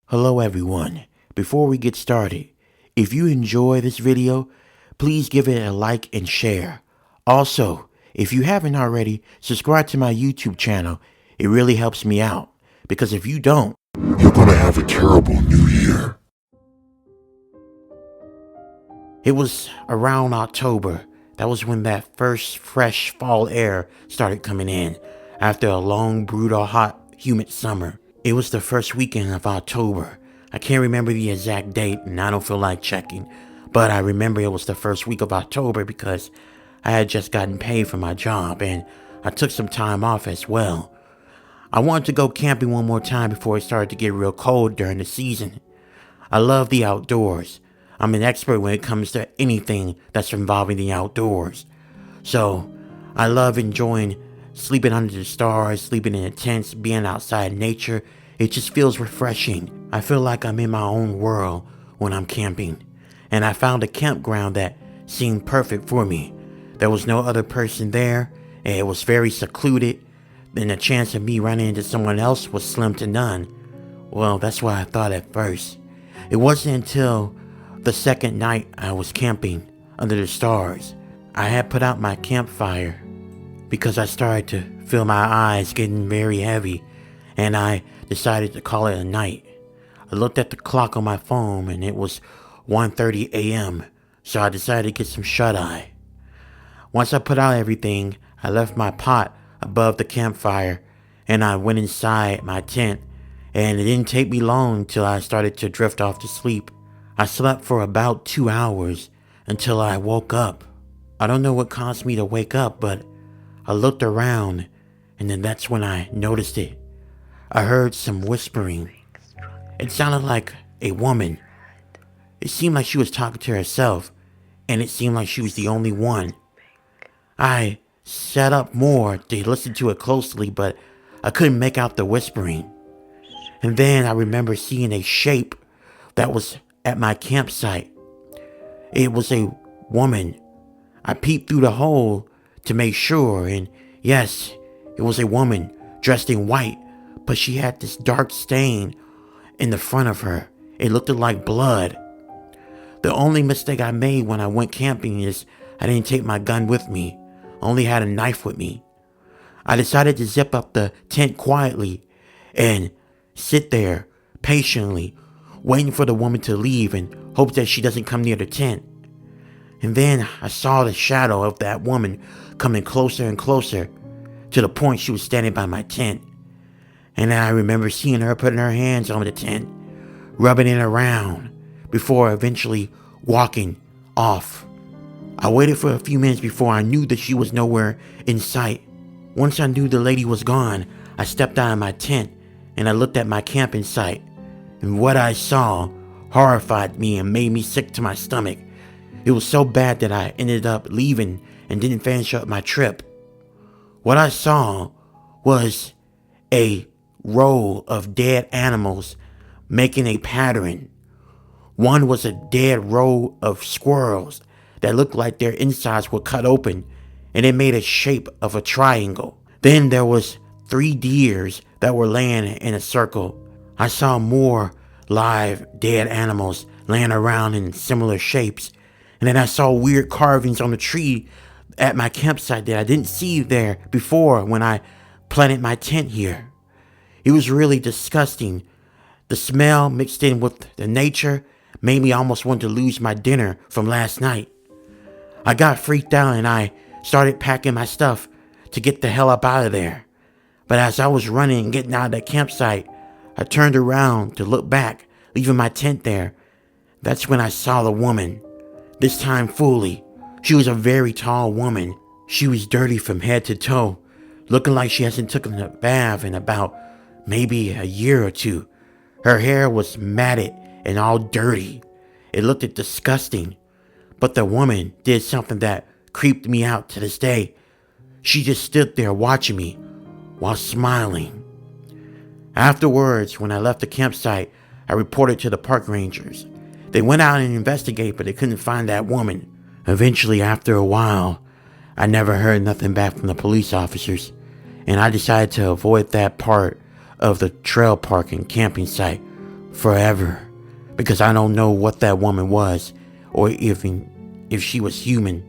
Hello everyone. Before we get started, if you enjoy this video, please give it a like and share. Also, if you haven't already, subscribe to my YouTube channel. It really helps me out, because if you don't, you're gonna have a terrible new year. it was around October. That was when that first fresh fall air started coming in after a long, brutal, hot, humid summer. It was the first weekend of October. I can't remember the exact date and I don't feel like checking, but I remember it was the first week of October because I had just gotten paid for my job and I took some time off as well. I wanted to go camping one more time before it started to get real cold during the season. I love the outdoors. I'm an expert when it comes to anything that's involving the outdoors. So, I love enjoying sleeping under the stars, sleeping in the tents, being outside in nature. It just feels refreshing. I feel like I'm in my own world when I'm camping. And I found a campground that seemed perfect for me. There was no other person there, and it was very secluded. And the chance of me running into someone else was slim to none. Well, that's what I thought at first. It wasn't until the second night I was camping under the stars. I had put out my campfire because I started to feel my eyes getting very heavy, and I decided to call it a night. I looked at the clock on my phone and it was 1:30 a.m., so I decided to get some shut-eye. Once I put out everything, I left my pot above the campfire and I went inside my tent, and it didn't take me long till I started to drift off to sleep. I slept for about 2 hours until I woke up. I don't know what caused me to wake up, but I looked around and then that's when I noticed it. I heard some whispering. It sounded like a woman. It seemed like she was talking to herself, and it seemed like she was the only one. I sat up more to listen to it closely, but I couldn't make out the whispering. And then I remember seeing a shape that was at my campsite. It was a woman. I peeped through the hole to make sure, and yes, it was a woman dressed in white, but she had this dark stain in the front of her. It looked like blood. The only mistake I made when I went camping is I didn't take my gun with me. I only had a knife with me. I decided to zip up the tent quietly and sit there patiently, waiting for the woman to leave and hope that she doesn't come near the tent. And then I saw the shadow of that woman coming closer and closer to the point she was standing by my tent. And then I remember seeing her putting her hands on the tent, rubbing it around before eventually walking off. I waited for a few minutes before I knew that she was nowhere in sight. Once I knew the lady was gone, I stepped out of my tent and I looked at my camping site. And what I saw horrified me and made me sick to my stomach. It was so bad that I ended up leaving and didn't finish up my trip. What I saw was a row of dead animals making a pattern. One was a dead row of squirrels that looked like their insides were cut open and it made a shape of a triangle. Then there was 3 deers that were laying in a circle. I saw more live dead animals laying around in similar shapes. And then I saw weird carvings on the tree at my campsite that I didn't see there before when I planted my tent here. It was really disgusting. The smell mixed in with the nature made me almost want to lose my dinner from last night. I got freaked out and I started packing my stuff to get the hell up out of there. But as I was running and getting out of that campsite, I turned around to look back, leaving my tent there. That's when I saw the woman. This time fully. She was a very tall woman. She was dirty from head to toe, looking like she hasn't taken a bath in about maybe a year or two. Her hair was matted and all dirty. It looked disgusting. But the woman did something that creeped me out to this day. She just stood there watching me while smiling. Afterwards, when I left the campsite, I reported to the park rangers. They went out and investigated, but they couldn't find that woman. Eventually, after a while, I never heard nothing back from the police officers, and I decided to avoid that part of the trail park and camping site forever, because I don't know what that woman was, or even if she was human.